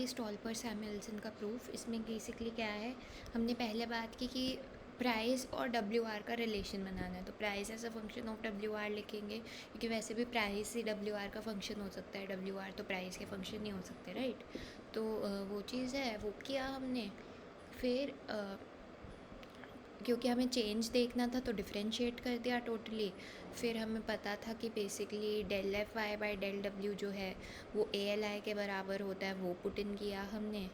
स्टॉलपर Samuelson का प्रूफ। इसमें बेसिकली क्या है, हमने पहले बात की कि प्राइस और डब्ल्यू आर का रिलेशन बनाना है। तो price as a function of W R लिखेंगे, क्योंकि वैसे भी प्राइस ही डब्ल्यू आर का फंक्शन हो सकता है, डब्ल्यू आर तो प्राइस के फंक्शन नहीं हो सकते, राइट। तो वो चीज़ है, वो किया हमने। फिर क्योंकि हमें चेंज देखना था तो डिफ्रेंशिएट कर दिया टोटली। फिर हमें पता था कि basically del F Y by del W जो है वो ए एल आई के बराबर होता है, वो पुट इन किया हमने,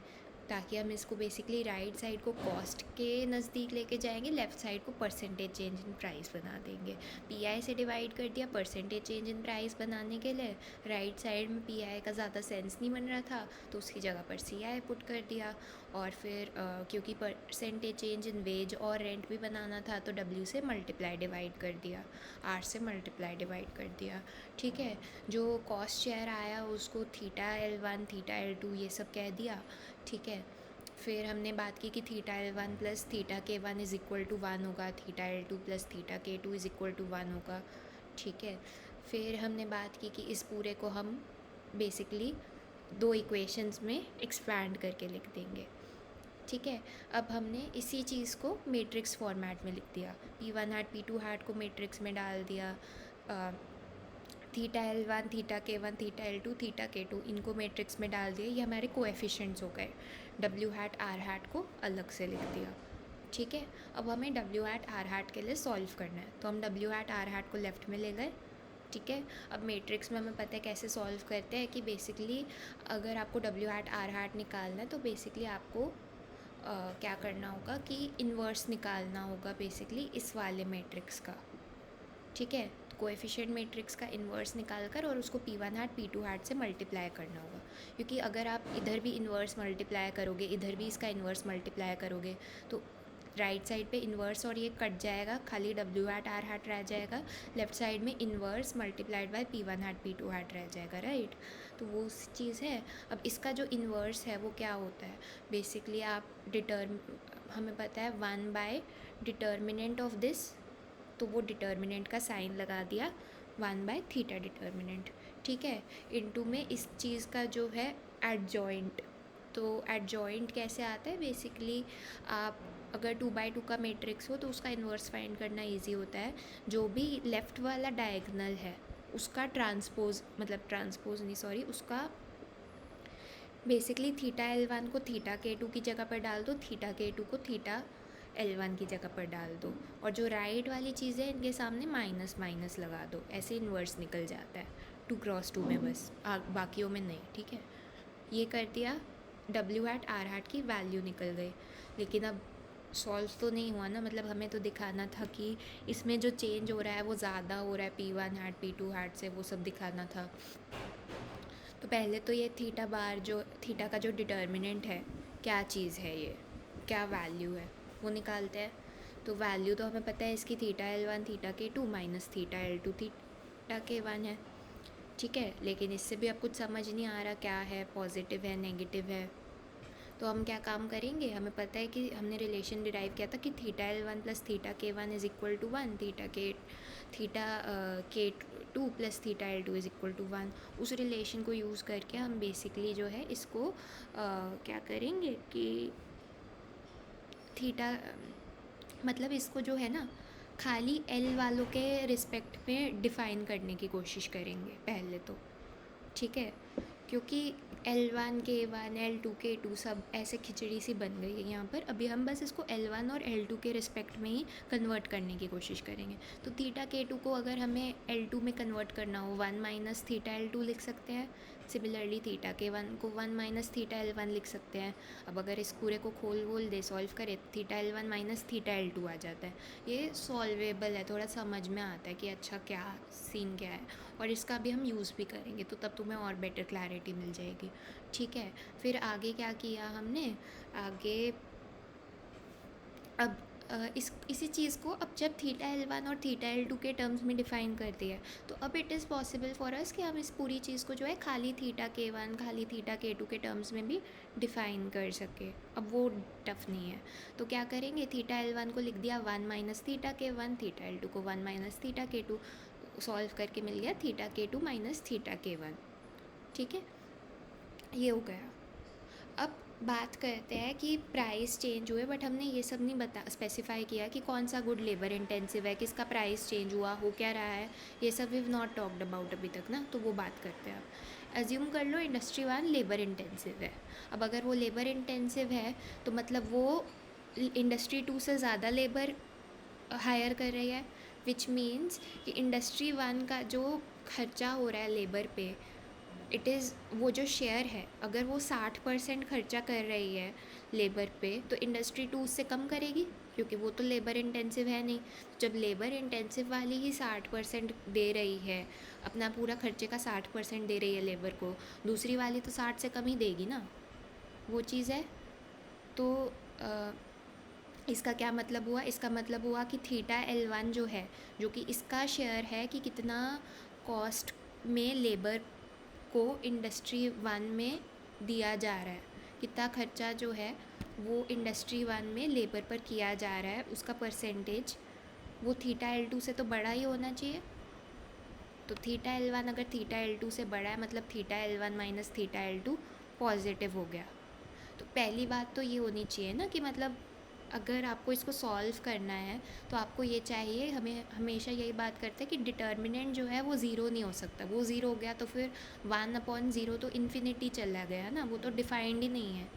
ताकि हम इसको बेसिकली राइट साइड को कॉस्ट के नज़दीक लेके जाएंगे, लेफ़्ट साइड को परसेंटेज चेंज इन प्राइस बना देंगे। पी आई से डिवाइड कर दिया परसेंटेज चेंज इन प्राइस बनाने के लिए। राइट साइड में पी आई का ज़्यादा सेंस नहीं बन रहा था तो उसकी जगह पर सी आई पुट कर दिया। और फिर क्योंकि परसेंटेज चेंज इन वेज और रेंट भी बनाना था तो डब्ल्यू से मल्टीप्लाई डिवाइड कर दिया, आर से मल्टीप्लाई डिवाइड कर दिया। ठीक है, जो कॉस्ट शेयर आया उसको थीटा L1 थीटा L2 ये सब कह दिया। ठीक है, फिर हमने बात की कि theta L1 plus theta K1 is equal to 1 होगा, theta L2 plus theta K2 is equal to 1 होगा। ठीक है, फिर हमने बात की कि इस पूरे को हम बेसिकली दो इक्वेशंस में एक्सपैंड करके लिख देंगे। ठीक है, अब हमने इसी चीज़ को मैट्रिक्स फॉर्मेट में लिख दिया। P1 हैट P2 हैट को मैट्रिक्स में डाल दिया, theta L1 theta K1 theta L2 theta K2 इनको मैट्रिक्स में डाल दिया। ये हमारे कोएफिशिएंट्स हो गए। W हैट R हैट को अलग से लिख दिया। ठीक है, अब हमें W हैट R हैट के लिए सॉल्व करना है, तो हम W हैट R हैट को लेफ़्ट में ले गए। ठीक है, अब मैट्रिक्स में हमें पता है कैसे सॉल्व करते हैं कि बेसिकली अगर आपको W हैट R हैट निकालना है तो बेसिकली आपको क्या करना होगा कि इन्वर्स निकालना होगा बेसिकली इस वाले मैट्रिक्स का। ठीक है, कोएफिशिएंट मैट्रिक्स का इन्वर्स निकाल कर और उसको P1 हैट P2 हैट से मल्टीप्लाई करना होगा, क्योंकि अगर आप इधर भी इन्वर्स मल्टीप्लाई करोगे, इधर भी इसका इन्वर्स मल्टीप्लाई करोगे तो राइट साइड पे इन्वर्स और ये कट जाएगा, खाली W हैट R हैट रह जाएगा। लेफ्ट साइड में inverse multiplied by P1 hat P2 hat रह जाएगा, राइट। तो वो चीज़ है। अब इसका जो इन्वर्स है वो क्या होता है, बेसिकली आप हमें पता है 1 बाय डिटर्मिनेंट ऑफ दिस, तो वो डिटर्मिनेंट का साइन लगा दिया 1 बाय थीटा डिटर्मिनेंट। ठीक है, इनटू में इस चीज़ का जो है एडजॉइंट। तो एडजॉइंट कैसे आता है, बेसिकली आप अगर 2 बाय 2 का मैट्रिक्स हो तो उसका इन्वर्स फाइंड करना इजी होता है। जो भी लेफ़्ट वाला डायगोनल है उसका ट्रांसपोज, मतलब ट्रांसपोज नहीं सॉरी, उसका बेसिकली थीटा L1 को थीटा K2 की जगह पर डाल दो, थीटा K2 को थीटा L1 की जगह पर डाल दो, और जो राइट वाली चीज़ है इनके सामने माइनस माइनस लगा दो, ऐसे इन्वर्स निकल जाता है 2×2 में बस, बाकियों में नहीं। ठीक है, ये कर दिया, W हैट R हैट की वैल्यू निकल गई। लेकिन अब सॉल्व तो नहीं हुआ ना, मतलब हमें तो दिखाना था कि इसमें जो चेंज हो रहा है वो ज़्यादा हो रहा है P1 हैट P2 हैट से, वो सब दिखाना था। तो पहले तो ये थीटा बार, जो थीटा का जो डिटर्मिनेंट है क्या चीज़ है, ये क्या वैल्यू है वो निकालते हैं। तो वैल्यू तो हमें पता है इसकी theta L1 theta K2 minus theta L2 theta K1 है। ठीक है, लेकिन इससे भी अब कुछ समझ नहीं आ रहा क्या है, पॉजिटिव है नेगेटिव है। तो हम क्या काम करेंगे, हमें पता है कि हमने रिलेशन डिराइव किया था कि theta L1 plus theta K1 is equal to 1, theta K2 plus theta L2 is equal to 1। उस रिलेशन को यूज़ करके हम बेसिकली जो है इसको क्या करेंगे कि थीटा मतलब इसको जो है ना खाली L वालों के रिस्पेक्ट में डिफ़ाइन करने की कोशिश करेंगे पहले तो। ठीक है, क्योंकि L1 K1 L2 K2 सब ऐसे खिचड़ी सी बन गई है यहाँ पर। अभी हम बस इसको L1 और L2 के रिस्पेक्ट में ही कन्वर्ट करने की कोशिश करेंगे। तो थीटा K2 को अगर हमें L2 में कन्वर्ट करना हो 1 माइनस थीटा L2 लिख सकते हैं। सिमिलरली थीटा K1 को 1 माइनस थीटा L1 लिख सकते हैं। अब अगर इस पूरे को खोल वोल दे सॉल्व करें, theta L1 minus theta L2 आ जाता है। ये सॉल्वेबल है, थोड़ा समझ में आता है कि अच्छा क्या सीन क्या है, और इसका भी हम यूज़ भी करेंगे तो तब तुम्हें और बेटर क्लैरिटी मिल जाएगी। ठीक है, फिर आगे क्या किया हमने, आगे अब इसी चीज़ को अब जब थीटा L1 और थीटा L2 के टर्म्स में डिफ़ाइन कर दिया तो अब it is possible for us कि हम इस पूरी चीज़ को जो है खाली थीटा K1 खाली थीटा K2 के टर्म्स में भी डिफ़ाइन कर सके। अब वो टफ नहीं है, तो क्या करेंगे, थीटा L1 को लिख दिया 1 minus theta K1, theta L2 को 1 माइनस थीटा K2, सॉल्व करके मिल गया theta K2 minus theta K1। ठीक है, ये हो गया। अब बात करते हैं कि प्राइस चेंज हुए, बट हमने ये सब नहीं बता स्पेसिफाई किया कि कौन सा गुड लेबर इंटेंसिव है, किसका प्राइस चेंज हुआ, हो क्या रहा है, ये सब वी नॉट टॉक्ड अबाउट अभी तक ना, तो वो बात करते हैं अब। एज्यूम कर लो इंडस्ट्री 1 लेबर इंटेंसिव है। अब अगर वो लेबर इंटेंसिव है तो मतलब वो इंडस्ट्री 2 से ज़्यादा लेबर हायर कर रही है, विच मीन्स कि इंडस्ट्री 1 का जो खर्चा हो रहा है लेबर पे, इट इज़ वो जो शेयर है, अगर वो 60% खर्चा कर रही है लेबर पे, तो इंडस्ट्री 2 उससे कम करेगी, क्योंकि वो तो लेबर इंटेंसिव है नहीं। जब लेबर इंटेंसिव वाली ही 60% दे रही है, अपना पूरा खर्चे का 60% दे रही है लेबर को, दूसरी वाली तो 60 से कम ही देगी ना, वो चीज़ है। तो इसका क्या मतलब हुआ, इसका मतलब हुआ कि थीटा L1 जो है, जो कि इसका शेयर है कि कितना कॉस्ट में लेबर को इंडस्ट्री 1 में दिया जा रहा है, कितना खर्चा जो है वो इंडस्ट्री 1 में लेबर पर किया जा रहा है, उसका परसेंटेज वो थीटा L2 से तो बड़ा ही होना चाहिए। तो थीटा L1 अगर थीटा L2 से बड़ा है, मतलब theta L1 minus theta L2 positive हो गया। तो पहली बात तो ये होनी चाहिए ना कि मतलब अगर आपको इसको सॉल्व करना है तो आपको ये चाहिए, हमें हमेशा यही बात करते हैं कि डिटर्मिनेंट जो है वो ज़ीरो नहीं हो सकता। वो ज़ीरो हो गया तो फिर 1/0 तो इन्फिनिटी चला गया ना, वो तो डिफाइंड ही नहीं है।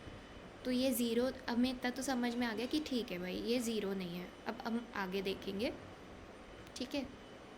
तो ये ज़ीरो हमें इतना तो समझ में आ गया कि ठीक है भाई ये ज़ीरो नहीं है। अब हम आगे देखेंगे, ठीक है।